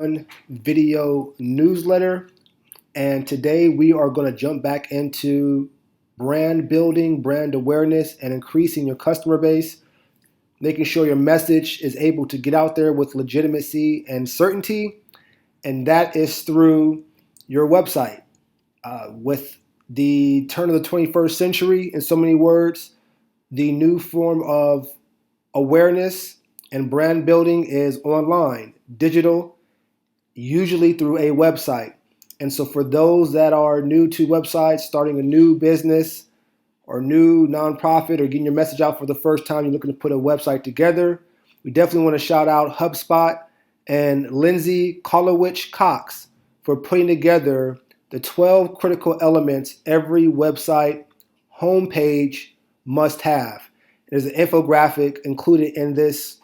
video newsletter. And today we are going to jump back into brand building, brand awareness, and increasing your customer base, making sure your message is able to get out there with legitimacy and certainty. And that is through your website. With the turn of the 21st century, in so many words, the new form of awareness and brand building is online, digital, usually through a website. And so for those that are new to websites, starting a new business or new nonprofit or getting your message out for the first time, you're looking to put a website together, we definitely want to shout out HubSpot and Lindsay Kolowich Cox for putting together the 12 critical elements every website homepage must have. There's an infographic included in this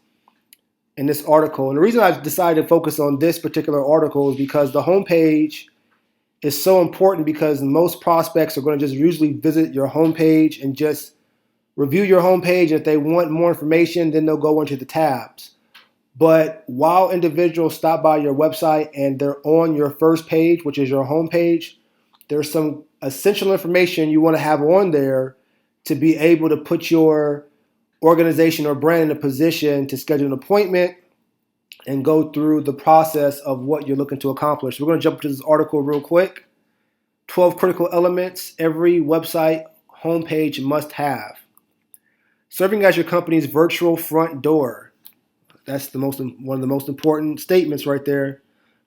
article. And the reason I decided to focus on this particular article is because the homepage is so important, because most prospects are going to just usually visit your homepage and just review your homepage. And if they want more information, then they'll go into the tabs. But while individuals stop by your website and they're on your first page, which is your homepage, there's some essential information you want to have on there to be able to put your organization or brand in a position to schedule an appointment and go through the process of what you're looking to accomplish. We're going to jump into this article real quick. 12 critical elements every website homepage must have. Serving as your company's virtual front door. That's one of the most important statements right there.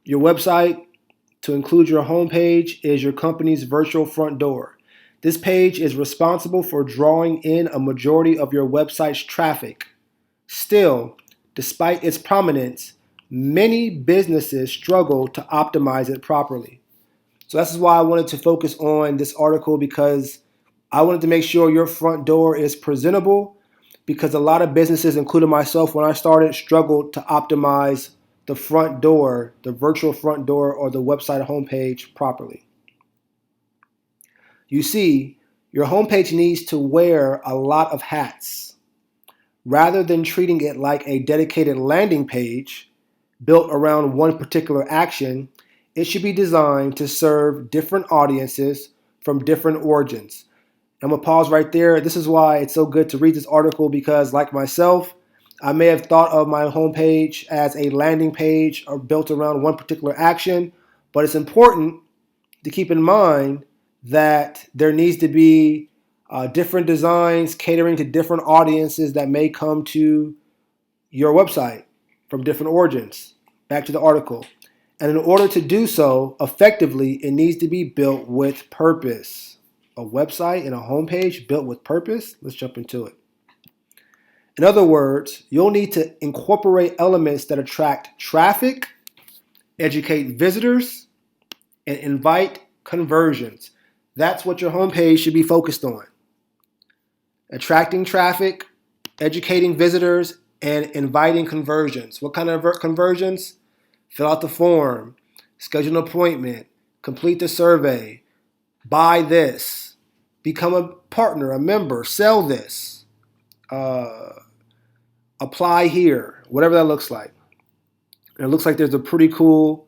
Your website, to include your homepage, is your company's virtual front door. This page is responsible for drawing in a majority of your website's traffic. Still, despite its prominence, many businesses struggle to optimize it properly. So this is why I wanted to focus on this article, because I wanted to make sure your front door is presentable, because a lot of businesses, including myself when I started, struggled to optimize the front door, the virtual front door, or the website homepage properly. You see, your homepage needs to wear a lot of hats. Rather than treating it like a dedicated landing page built around one particular action, it should be designed to serve different audiences from different origins. I'm going to pause right there. This is why it's so good to read this article, because like myself, I may have thought of my homepage as a landing page or built around one particular action, but it's important to keep in mind that there needs to be different designs catering to different audiences that may come to your website from different origins. Back to the article. And in order to do so effectively, it needs to be built with purpose. A website and a homepage built with purpose? Let's jump into it. In other words, you'll need to incorporate elements that attract traffic, educate visitors, and invite conversions. That's what your homepage should be focused on. Attracting traffic, educating visitors, and inviting conversions. What kind of conversions? Fill out the form, schedule an appointment, complete the survey, buy this, become a partner, a member, sell this, apply here, whatever that looks like. And it looks like there's a pretty cool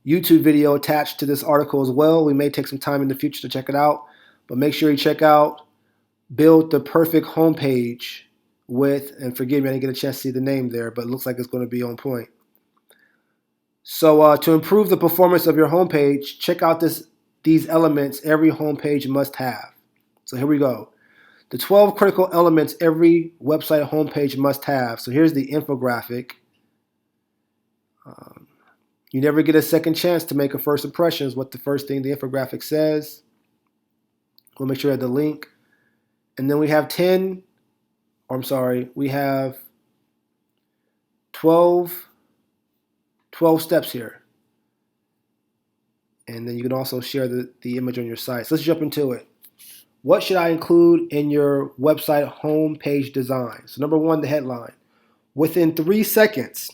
YouTube video attached to this article as well. We may take some time in the future to check it out, but make sure you check out Build the Perfect Homepage with, and forgive me, I didn't get a chance to see the name there, but it looks like it's going to be on point. So to improve the performance of your homepage, check out these elements every homepage must have. So here we go. The 12 critical elements every website homepage must have. So here's the infographic. You never get a second chance to make a first impression is what the first thing the infographic says. We'll make sure I have the link. And then we have 12 steps here. And then you can also share the image on your site. So let's jump into it. What should I include in your website homepage design? So number one, the headline. Within 3 seconds,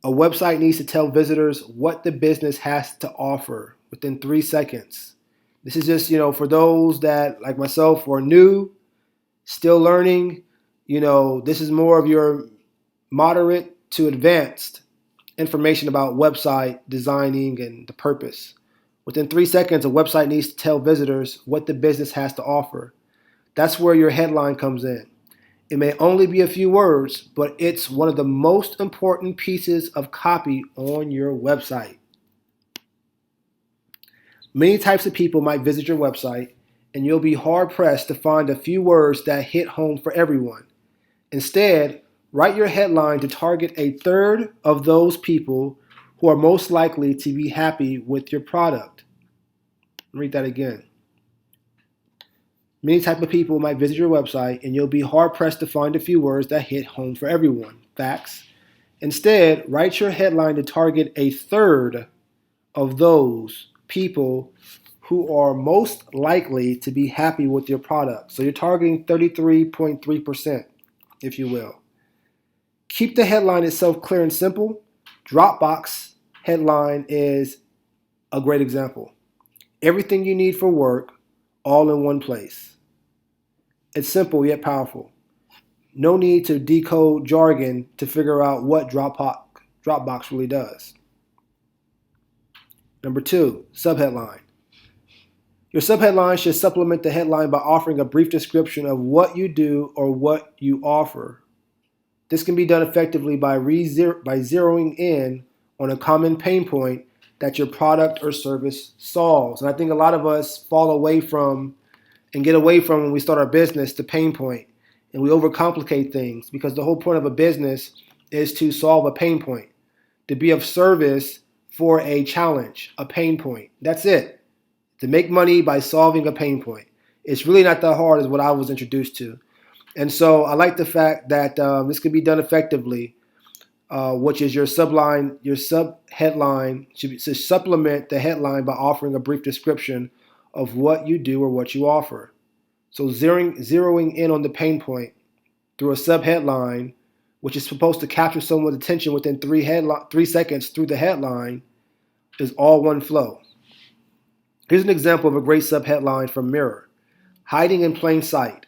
a website needs to tell visitors what the business has to offer within 3 seconds. This is just, for those that, like myself, are new, still learning. This is more of your moderate to advanced information about website designing and the purpose. Within 3 seconds, a website needs to tell visitors what the business has to offer. That's where your headline comes in. It may only be a few words, but it's one of the most important pieces of copy on your website. Many types of people might visit your website, and you'll be hard-pressed to find a few words that hit home for everyone. Instead, write your headline to target a third of those people who are most likely to be happy with your product. Read that again. Many types of people might visit your website, and you'll be hard-pressed to find a few words that hit home for everyone. Facts. Instead, write your headline to target a third of those people who are most likely to be happy with your product. So you're targeting 33.3%, if you will. Keep the headline itself clear and simple. Dropbox headline is a great example. Everything you need for work, all in one place. It's simple yet powerful. No need to decode jargon to figure out what Dropbox really does. Number 2, subheadline. Your subheadline should supplement the headline by offering a brief description of what you do or what you offer. This can be done effectively by zeroing in on a common pain point that your product or service solves. And I think a lot of us fall away from and get away from when we start our business the pain point. And we overcomplicate things because the whole point of a business is to solve a pain point, to be of service for a challenge, a pain point. That's it. To make money by solving a pain point. It's really not that hard as what I was introduced to. And so I like the fact that this can be done effectively, which is your subheadline should supplement the headline by offering a brief description of what you do or what you offer. So zeroing in on the pain point through a subheadline, which is supposed to capture someone's attention within 3 seconds through the headline, is all one flow. Here's an example of a great subheadline from Mirror. Hiding in plain sight.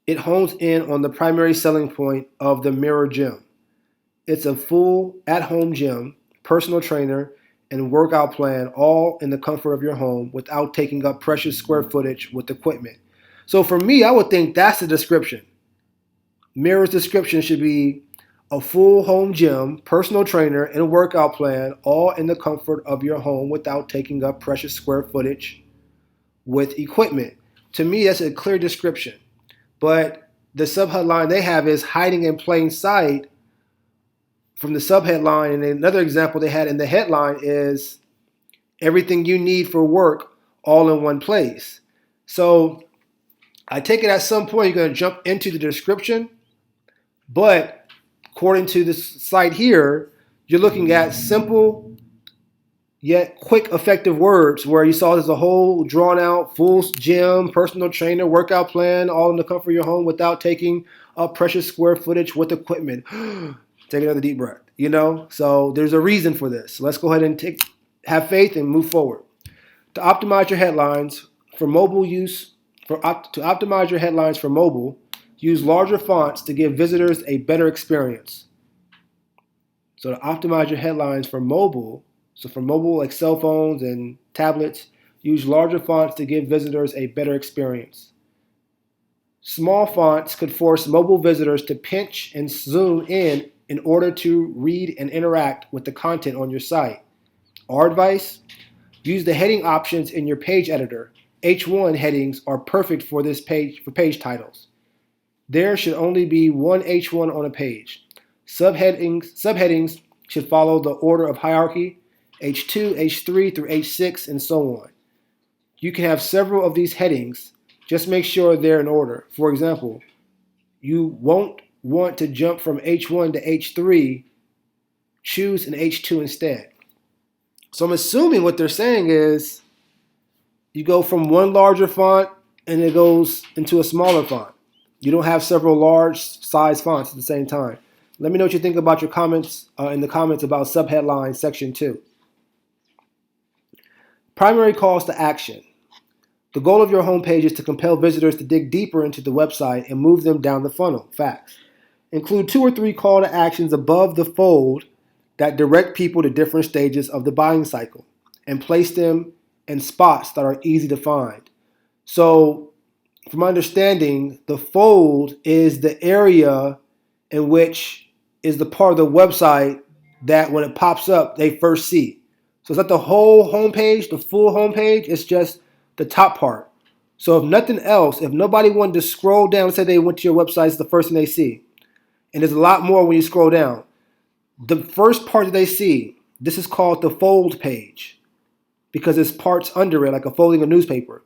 It hones in on the primary selling point of the Mirror Gym. It's a full at-home gym, personal trainer, and workout plan all in the comfort of your home without taking up precious square footage with equipment. So for me, I would think that's the description. Mirror's description should be a full home gym, personal trainer, and workout plan all in the comfort of your home without taking up precious square footage with equipment. To me, that's a clear description. But the subheadline they have is hiding in plain sight from the subheadline. And another example they had in the headline is everything you need for work all in one place. So I take it at some point you're going to jump into the description, but according to this site here, you're looking at simple yet quick, effective words where you saw there's a whole drawn out, full gym, personal trainer, workout plan, all in the comfort of your home without taking up precious square footage with equipment. Take another deep breath, So there's a reason for this. So let's go ahead and have faith and move forward. To optimize your headlines for mobile use, to optimize your headlines for mobile, use larger fonts to give visitors a better experience. So to optimize your headlines for mobile, like cell phones and tablets, use larger fonts to give visitors a better experience. Small fonts could force mobile visitors to pinch and zoom in order to read and interact with the content on your site. Our advice? Use the heading options in your page editor. H1 headings are perfect for this page for page titles. There should only be one H1 on a page. Subheadings should follow the order of hierarchy, H2, H3 through H6, and so on. You can have several of these headings. Just make sure they're in order. For example, you won't want to jump from H1 to H3. Choose an H2 instead. So I'm assuming what they're saying is you go from one larger font and it goes into a smaller font. You don't have several large size fonts at the same time. Let me know what you think about your comments in the comments about subheadline section 2. Primary calls to action. The goal of your homepage is to compel visitors to dig deeper into the website and move them down the funnel. Facts. Include 2 or 3 call to actions above the fold that direct people to different stages of the buying cycle and place them in spots that are easy to find. So, from my understanding, the fold is the area in which is the part of the website that when it pops up, they first see. So it's not the whole homepage, the full homepage, it's just the top part. So if nothing else, if nobody wanted to scroll down, let's say they went to your website, it's the first thing they see. And there's a lot more when you scroll down. The first part that they see, this is called the fold page because there's parts under it, like a folding a newspaper.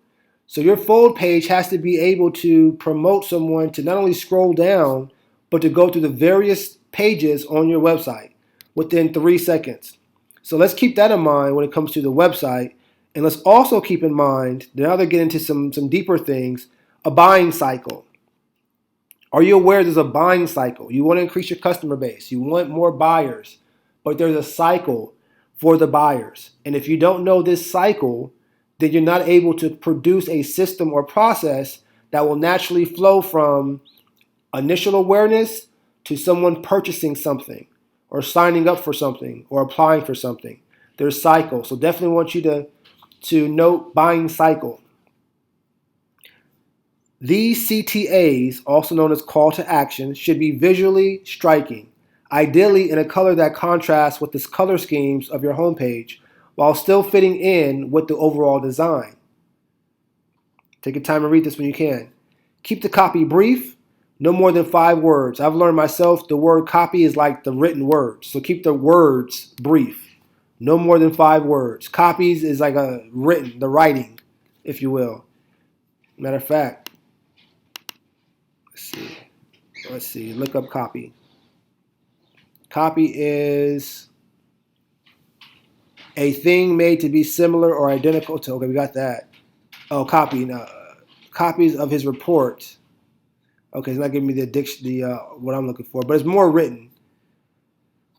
So your fold page has to be able to promote someone to not only scroll down, but to go through the various pages on your website within 3 seconds. So let's keep that in mind when it comes to the website. And let's also keep in mind, now they're getting into some deeper things, a buying cycle. Are you aware there's a buying cycle? You want to increase your customer base. You want more buyers, but there's a cycle for the buyers. And if you don't know this cycle, then you're not able to produce a system or process that will naturally flow from initial awareness to someone purchasing something or signing up for something or applying for something. There's cycles. So definitely want you to note buying cycle. These CTAs, also known as call to action, should be visually striking, ideally in a color that contrasts with the color schemes of your homepage, while still fitting in with the overall design. Take your time and read this when you can. Keep the copy brief, no more than 5 words. I've learned myself the word copy is like the written words, so keep the words brief, no more than 5 words. Copies is like a written, the writing, if you will. Matter of fact, let's see, look up copy. Copy is a thing made to be similar or identical to, okay, we got that. Oh, copy, no, copies of his report. Okay, it's not giving me what I'm looking for, but it's more written.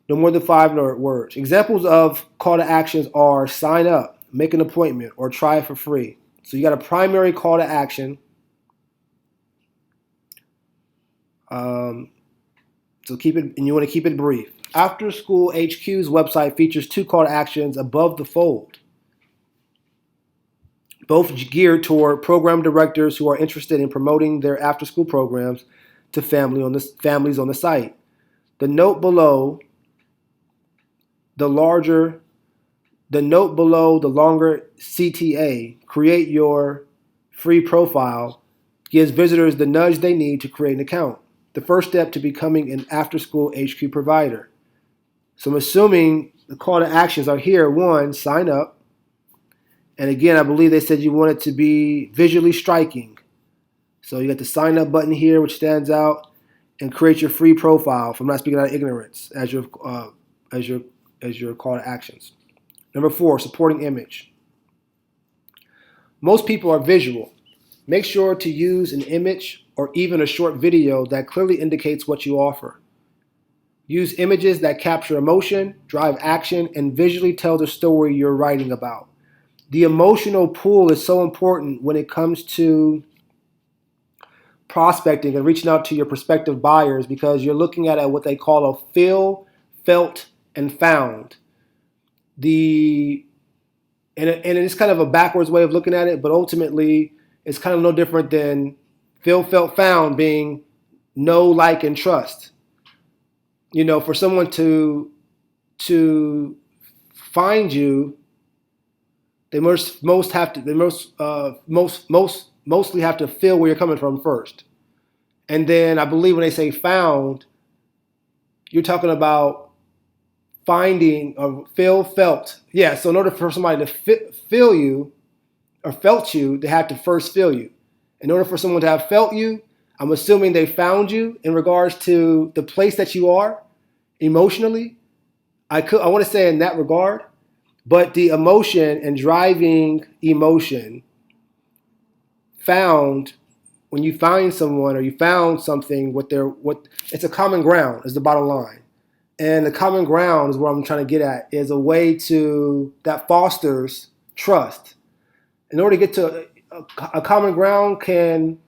No more than 5 words. Examples of call to actions are sign up, make an appointment, or try it for free. So you got a primary call to action. So keep it, and you want to keep it brief. After School HQ's website features 2 call to actions above the fold, both geared toward program directors who are interested in promoting their after-school programs to families on the site. The note below the longer CTA, create your free profile, gives visitors the nudge they need to create an account. The first step to becoming an after-school HQ provider. So I'm assuming the call to actions are here. 1, sign up. And again, I believe they said you want it to be visually striking. So you got the sign up button here, which stands out, and create your free profile. If I'm not speaking out of ignorance, as your call to actions. Number 4, supporting image. Most people are visual. Make sure to use an image or even a short video that clearly indicates what you offer. Use images that capture emotion, drive action, and visually tell the story you're writing about. The emotional pull is so important when it comes to prospecting and reaching out to your prospective buyers, because you're looking at what they call a feel, felt, and found. And it's kind of a backwards way of looking at it, but ultimately it's kind of no different than feel, felt, found being know, like, and trust. You know, for someone to find you, they mostly have to feel where you're coming from first. And then I believe when they say found, you're talking about finding or felt. Yeah, so in order for somebody to feel you or felt you, they have to first feel you. In order for someone to have felt you, I'm assuming they found you in regards to the place that you are emotionally. I want to say in that regard, but the emotion and driving emotion found when you find someone or you found something, it's a common ground is the bottom line. And the common ground is what I'm trying to get at, is a way that fosters trust. In order to get to a common ground can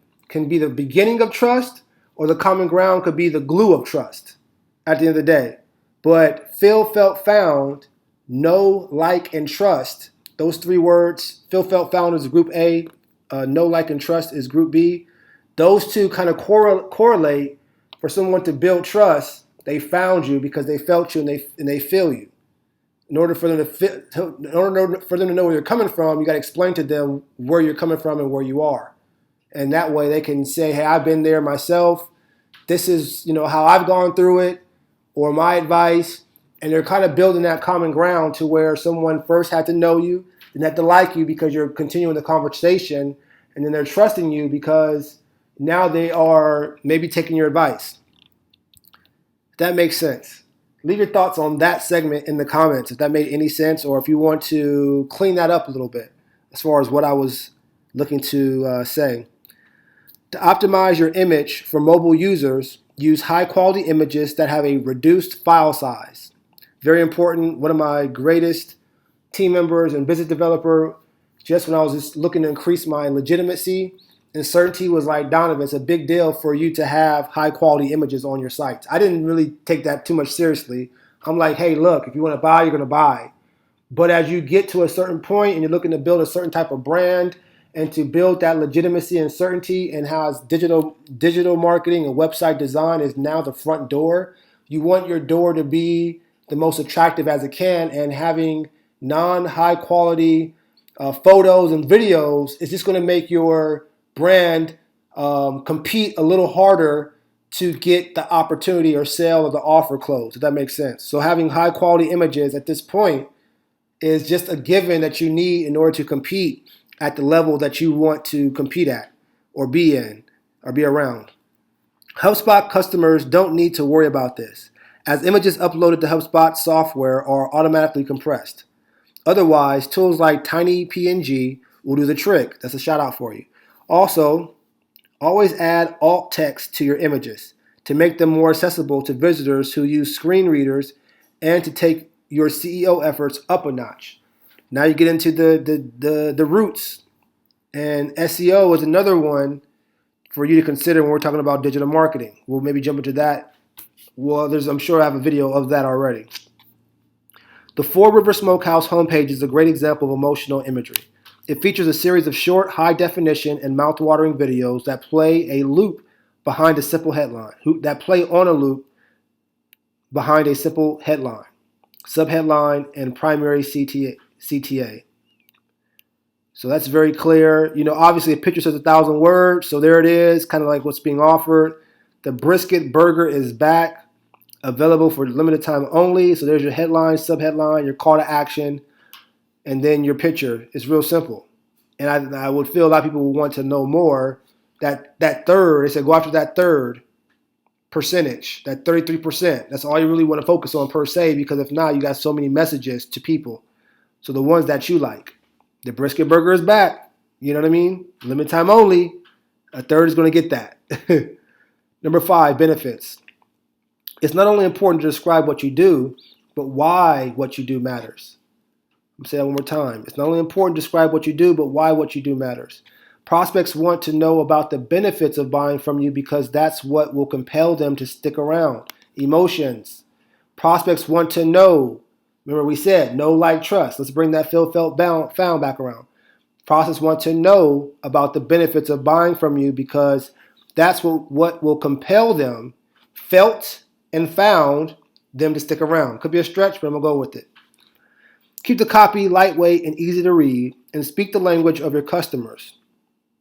be the beginning of trust, or the common ground could be the glue of trust at the end of the day. But feel, felt, found, know, like, and trust. Those three words, feel, felt, found is group A, know, like, and trust is group B. Those two kind of correlate for someone to build trust. They found you because they felt you and they feel you. In order for them to know where you're coming from, you got to explain to them where you're coming from and where you are. And that way they can say, hey, I've been there myself. This is, how I've gone through it, or my advice. And they're kind of building that common ground to where someone first had to know you, then had to like you because you're continuing the conversation, and then they're trusting you because now they are maybe taking your advice. If that makes sense. Leave your thoughts on that segment in the comments if that made any sense, or if you want to clean that up a little bit as far as what I was looking to say. To optimize your image for mobile users, use high-quality images that have a reduced file size. Very important. One of my greatest team members and business developer, just when I was just looking to increase my legitimacy and certainty, was like, Donovan, it's a big deal for you to have high-quality images on your sites. I didn't really take that too much seriously. I'm like, hey, look, if you want to buy, you're going to buy. But as you get to a certain point and you're looking to build a certain type of brand and to build that legitimacy and certainty, and how digital marketing and website design is now the front door, you want your door to be the most attractive as it can, and having non-high quality photos and videos is just going to make your brand compete a little harder to get the opportunity or sale or the offer closed, if that makes sense. So having high quality images at this point is just a given that you need in order to compete at the level that you want to compete at or be in or be around. HubSpot customers don't need to worry about this, as images uploaded to HubSpot software are automatically compressed. Otherwise, tools like TinyPNG will do the trick. That's a shout out for you. Also, always add alt text to your images to make them more accessible to visitors who use screen readers, and to take your SEO efforts up a notch. Now you get into the roots, and SEO is another one for you to consider when we're talking about digital marketing. We'll maybe jump into that. Well, I'm sure I have a video of that already. The Four River Smokehouse homepage is a great example of emotional imagery. It features a series of short, high-definition, and mouth-watering videos that play a loop behind a simple headline, subheadline, and primary CTA. So that's very clear. Obviously a picture says 1,000 words, so there it is, kind of like what's being offered. The brisket burger is back, available for limited time only. So there's your headline, subheadline, your call to action, and then your picture. It's real simple. And I would feel a lot of people would want to know more. That third, they said go after that third percentage, that 33%. That's all you really want to focus on per se, because if not, you got so many messages to people. So the ones that you like. The brisket burger is back. You know what I mean? Limited time only. A third is going to get that. Number 5, benefits. It's not only important to describe what you do, but why what you do matters. I'm going to say that one more time. It's not only important to describe what you do, but why what you do matters. Prospects want to know about the benefits of buying from you because that's what will compel them to stick around. Emotions. Prospects want to know. Remember we said, know, like, trust. Let's bring that feel, felt, found back around. Prospects want to know about the benefits of buying from you because that's what will compel them, felt and found, them to stick around. Could be a stretch, but I'm going to go with it. Keep the copy lightweight and easy to read, and speak the language of your customers.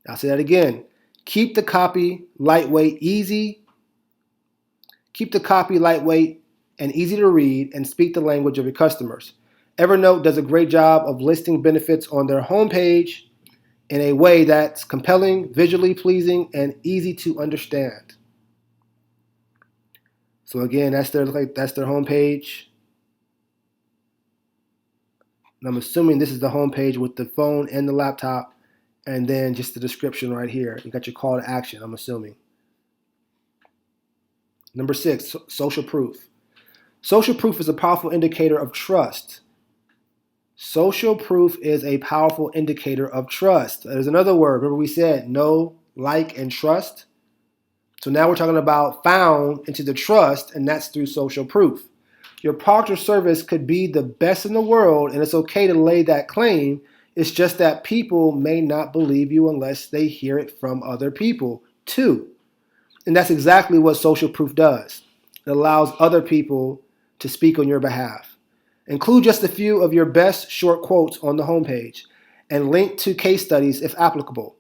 I'll say that again. Keep the copy lightweight, and easy to read, and speak the language of your customers. Evernote does a great job of listing benefits on their homepage in a way that's compelling, visually pleasing, and easy to understand. So again, that's their homepage. And I'm assuming this is the homepage with the phone and the laptop, and then just the description right here. You got your call to action, I'm assuming. Number 6, social proof. Social proof is a powerful indicator of trust. Social proof is a powerful indicator of trust. There's another word. Remember we said know, like, and trust. So now we're talking about found into the trust, and that's through social proof. Your product or service could be the best in the world, and it's okay to lay that claim. It's just that people may not believe you unless they hear it from other people too. And that's exactly what social proof does. It allows other people to speak on your behalf. Include just a few of your best short quotes on the homepage and link to case studies if applicable.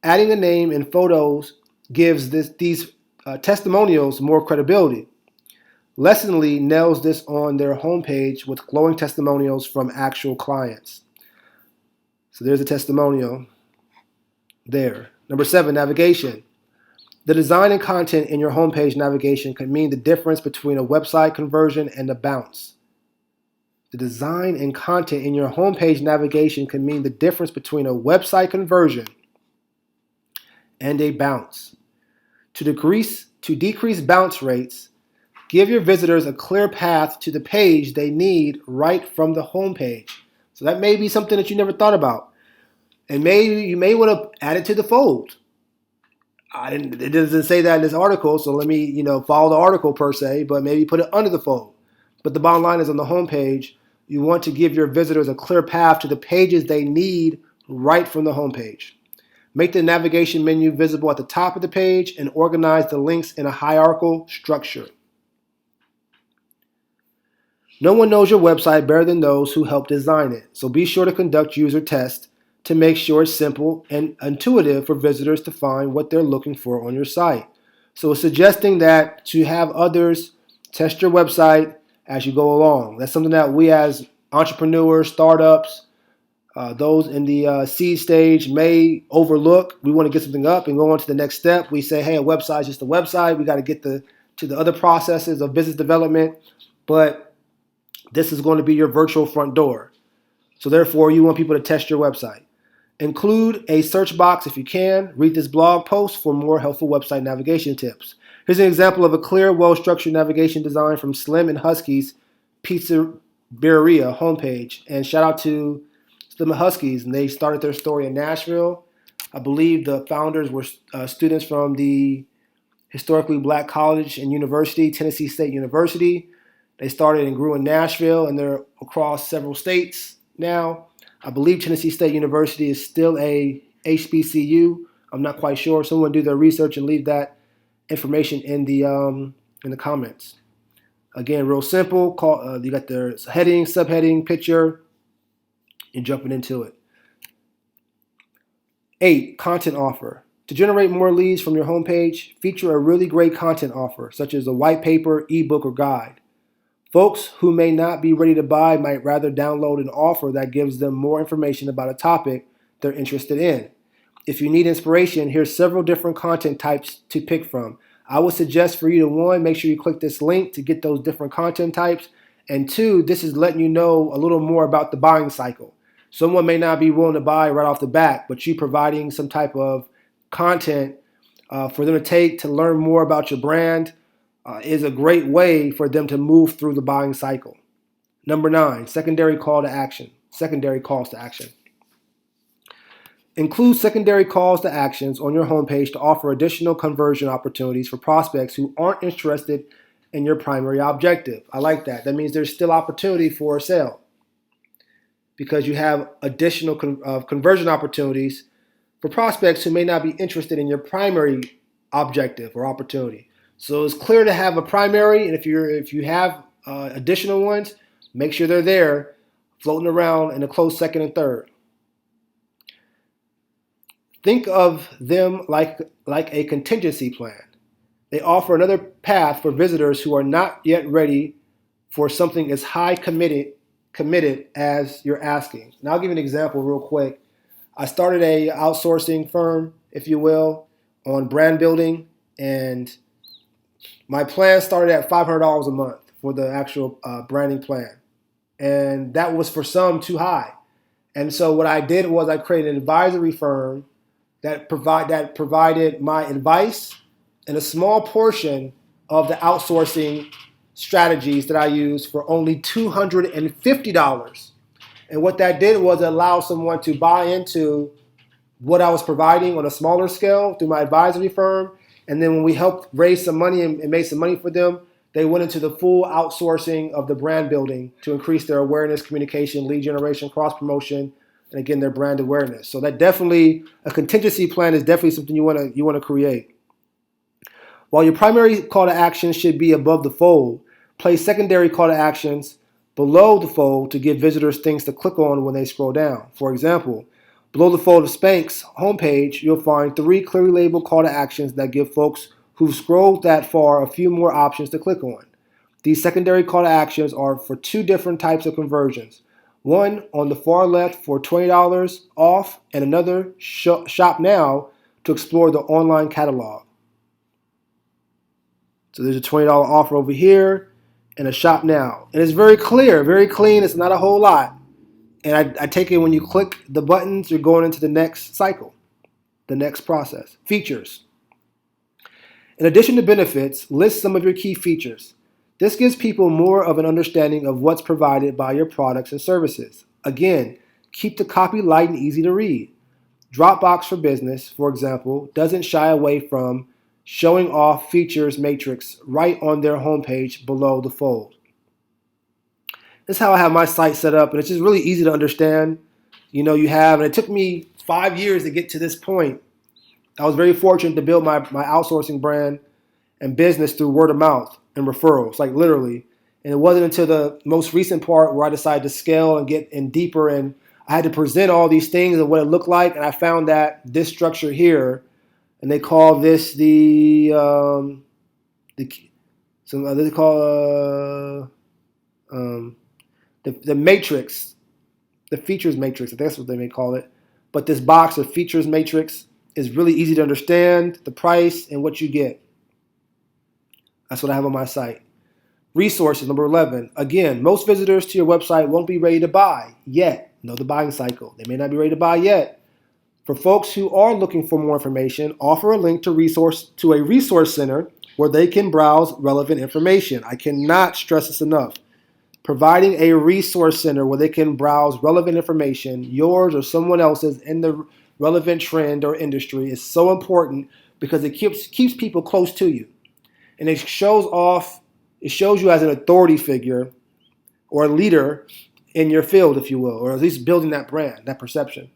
Adding a name and photos gives these testimonials more credibility. Lessonly nails this on their homepage with glowing testimonials from actual clients. So there's a testimonial there. Number 7, navigation. The design and content in your homepage navigation can mean the difference between a website conversion and a bounce. The design and content in your homepage navigation can mean the difference between a website conversion and a bounce. To decrease bounce rates, give your visitors a clear path to the page they need right from the homepage. So that may be something that you never thought about. And you may want to add it to the fold. It doesn't say that in this article, so let me, follow the article per se, but maybe put it under the fold. But the bottom line is on the homepage, you want to give your visitors a clear path to the pages they need right from the homepage. Make the navigation menu visible at the top of the page and organize the links in a hierarchical structure. No one knows your website better than those who help design it, so be sure to conduct user tests to make sure it's simple and intuitive for visitors to find what they're looking for on your site. So it's suggesting that to have others test your website as you go along. That's something that we as entrepreneurs, startups, those in the seed stage may overlook. We want to get something up and go on to the next step. We say, hey, a website is just a website. We got to get to the other processes of business development. But this is going to be your virtual front door. So therefore, you want people to test your website. Include a search box if you can. Read this blog post for more helpful website navigation tips. Here's an example of a clear, well-structured navigation design from Slim and Huskys Pizzeria homepage. And shout out to Slim and Huskys. And they started their story in Nashville. I believe the founders were students from the historically black college and university, Tennessee State University. They started and grew in Nashville, and they're across several states now. I believe Tennessee State University is still a HBCU. I'm not quite sure. Someone do their research and leave that information in the comments. Again, real simple. You got their heading, subheading, picture, and jumping into it. 8, content offer. To generate more leads from your homepage, feature a really great content offer, such as a white paper, ebook, or guide. Folks who may not be ready to buy might rather download an offer that gives them more information about a topic they're interested in. If you need inspiration, here's several different content types to pick from. I would suggest for you to 1, make sure you click this link to get those different content types. And 2, this is letting you know a little more about the buying cycle. Someone may not be willing to buy right off the bat, but you providing some type of content for them to take to learn more about your brand is a great way for them to move through the buying cycle. Number 9, secondary calls to action. Include secondary calls to actions on your homepage to offer additional conversion opportunities for prospects who aren't interested in your primary objective. I like that. That means there's still opportunity for a sale because you have additional conversion opportunities for prospects who may not be interested in your primary objective or opportunity. So it's clear to have a primary, and if you have additional ones, make sure they're there, floating around in a close second and third. Think of them like a contingency plan. They offer another path for visitors who are not yet ready for something as high committed as you're asking. And I'll give you an example real quick. I started a outsourcing firm, if you will, on brand building, and my plan started at $500 a month for the actual branding plan. And that was for some too high. And so what I did was I created an advisory firm that provided my advice and a small portion of the outsourcing strategies that I use for only $250. And what that did was allow someone to buy into what I was providing on a smaller scale through my advisory firm. And then when we helped raise some money and made some money for them, they went into the full outsourcing of the brand building to increase their awareness, communication, lead generation, cross promotion, and again their brand awareness. So that definitely a contingency plan is definitely something you want to create. While your primary call to action should be above the fold, place secondary call to actions below the fold to give visitors things to click on when they scroll down. For example, below the fold of Spank's homepage, you'll find 3 clearly labeled call to actions that give folks who've scrolled that far a few more options to click on. These secondary call to actions are for 2 different types of conversions. One on the far left for $20 off, and another shop now to explore the online catalog. So there's a $20 offer over here and a shop now. And it's very clear, very clean. It's not a whole lot. And I take it when you click the buttons, you're going into the next cycle, the next process. Features. In addition to benefits, list some of your key features. This gives people more of an understanding of what's provided by your products and services. Again, keep the copy light and easy to read. Dropbox for Business, for example, doesn't shy away from showing off features matrix right on their homepage below the fold. This is how I have my site set up, and it's just really easy to understand. And it took me 5 years to get to this point. I was very fortunate to build my outsourcing brand and business through word of mouth and referrals, like literally. And it wasn't until the most recent part where I decided to scale and get in deeper, and I had to present all these things and what it looked like, and I found that this structure here, and they call this the matrix, the features matrix. I think that's what they may call it. But this box of features matrix is really easy to understand, the price and what you get. That's what I have on my site. Resources, number 11. Again, most visitors to your website won't be ready to buy yet. Know the buying cycle. They may not be ready to buy yet. For folks who are looking for more information, offer a link to a resource center where they can browse relevant information. I cannot stress this enough. Providing a resource center where they can browse relevant information, yours or someone else's in the relevant trend or industry, is so important because it keeps people close to you. And it shows you as an authority figure or a leader in your field, if you will, or at least building that brand, that perception.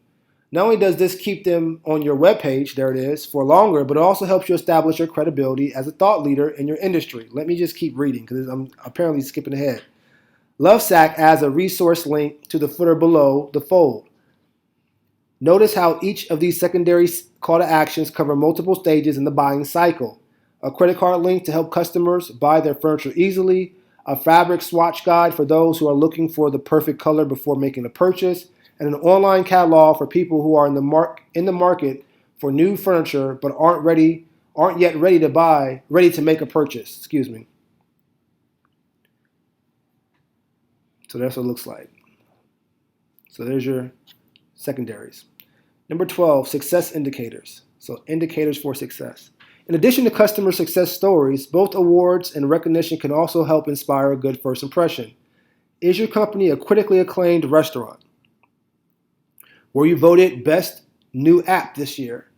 Not only does this keep them on your webpage, there it is, for longer, but it also helps you establish your credibility as a thought leader in your industry. Let me just keep reading because I'm apparently skipping ahead. Lovesac adds a resource link to the footer below the fold. Notice how each of these secondary call to actions cover multiple stages in the buying cycle. A credit card link to help customers buy their furniture easily, a fabric swatch guide for those who are looking for the perfect color before making a purchase, and an online catalog for people who are in the market for new furniture but aren't yet ready to make a purchase. Excuse me. So that's what it looks like. So there's your secondaries. Number 12, success indicators. So indicators for success. In addition to customer success stories, both awards and recognition can also help inspire a good first impression. Is your company a critically acclaimed restaurant? Were you voted best new app this year?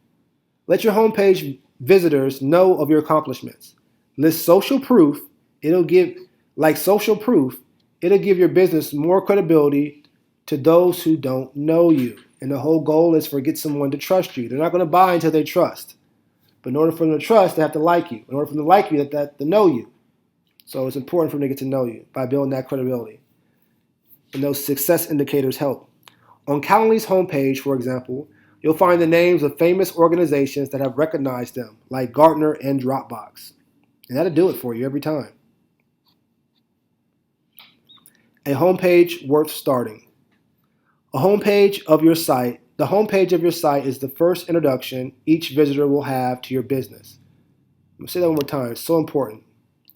Let your homepage visitors know of your accomplishments. List social proof. It'll give your business more credibility to those who don't know you. And the whole goal is for get someone to trust you. They're not going to buy until they trust. But in order for them to trust, they have to like you. In order for them to like you, they have to know you. So it's important for them to get to know you by building that credibility. And those success indicators help. On Calendly's homepage, for example, you'll find the names of famous organizations that have recognized them, like Gartner and Dropbox. And that'll do it for you every time. A homepage worth starting. The homepage of your site is the first introduction each visitor will have to your business. I'm going to say that one more time. It's so important.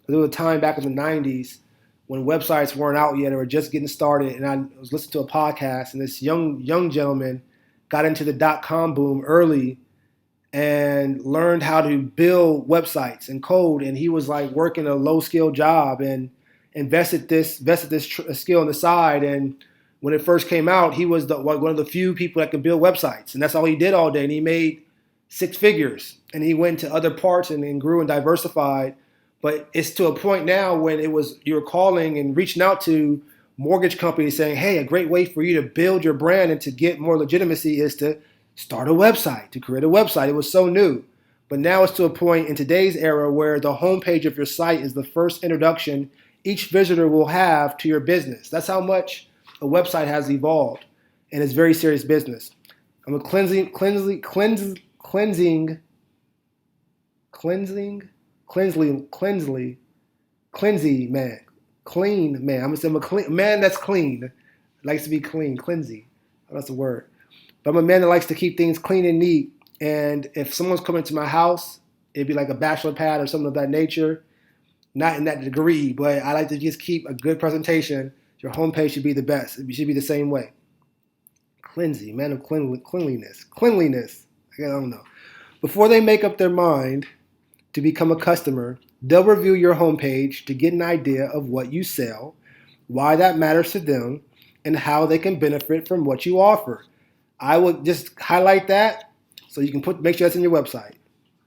There was a time back in the 90s when websites weren't out yet or were just getting started, and I was listening to a podcast, and this young gentleman got into the .com boom early and learned how to build websites and code, and he was like working a low-skill job and invested this skill on the side. And when it first came out, he was one of the few people that could build websites, and that's all he did all day. And he made 6 figures, and he went to other parts and grew and diversified. But it's to a point now when you're calling and reaching out to mortgage companies saying, hey, a great way for you to build your brand and to get more legitimacy is to start a website, to create a website. It was so new. But now it's to a point in today's era where the homepage of your site is the first introduction each visitor will have to your business. That's how much a website has evolved, and it's very serious business. I'm a cleansing man. Clean man. I'm gonna say I'm a clean man that's clean. Likes to be clean. Cleansy. That's a word. But I'm a man that likes to keep things clean and neat. And if someone's coming to my house, it'd be like a bachelor pad or something of that nature. Not in that degree, but I like to just keep a good presentation. Your homepage should be the best. It should be the same way. Cleansy, man of cleanliness. Cleanliness. I don't know. Before they make up their mind to become a customer, they'll review your homepage to get an idea of what you sell, why that matters to them, and how they can benefit from what you offer. I would just highlight that so you can make sure that's in your website.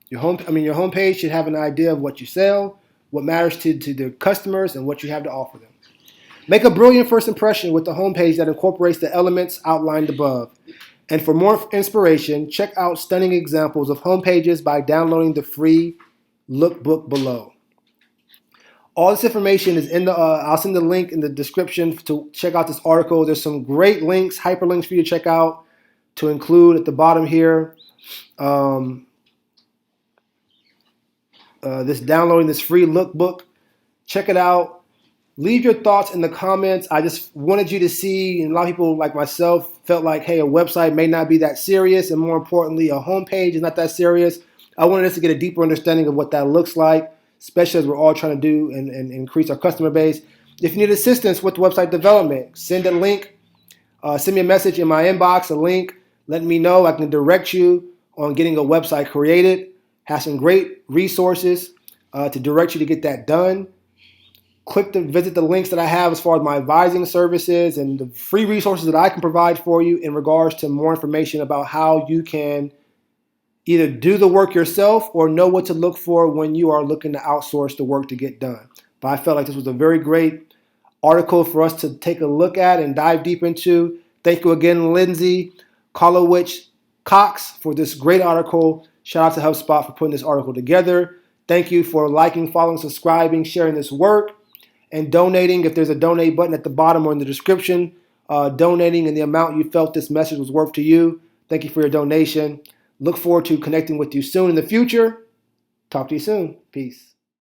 Your homepage should have an idea of what you sell, what matters to the customers, and what you have to offer them. Make a brilliant first impression with the homepage that incorporates the elements outlined above. And for more inspiration, check out stunning examples of homepages by downloading the free lookbook below. All this information is in I'll send the link in the description to check out this article. There's some great links, hyperlinks for you to check out, to include at the bottom here. This downloading this free lookbook. Check it out. Leave your thoughts in the comments. I just wanted you to see, and a lot of people like myself felt like, hey, a website may not be that serious, and more importantly, a homepage is not that serious. I wanted us to get a deeper understanding of what that looks like, especially as we're all trying to do and increase our customer base. If you need assistance with website development, send a link. Send me a message in my inbox, a link. Let me know. I can direct you on getting a website created. Have some great resources to direct you to get that done. Visit the links that I have as far as my advising services and the free resources that I can provide for you in regards to more information about how you can either do the work yourself or know what to look for when you are looking to outsource the work to get done. But I felt like this was a very great article for us to take a look at and dive deep into. Thank you again, Lindsay Kolowich Cox, for this great article. Shout out to HubSpot for putting this article together. Thank you for liking, following, subscribing, sharing this work, and donating. If there's a donate button at the bottom or in the description, donating in the amount you felt this message was worth to you. Thank you for your donation. Look forward to connecting with you soon in the future. Talk to you soon. Peace.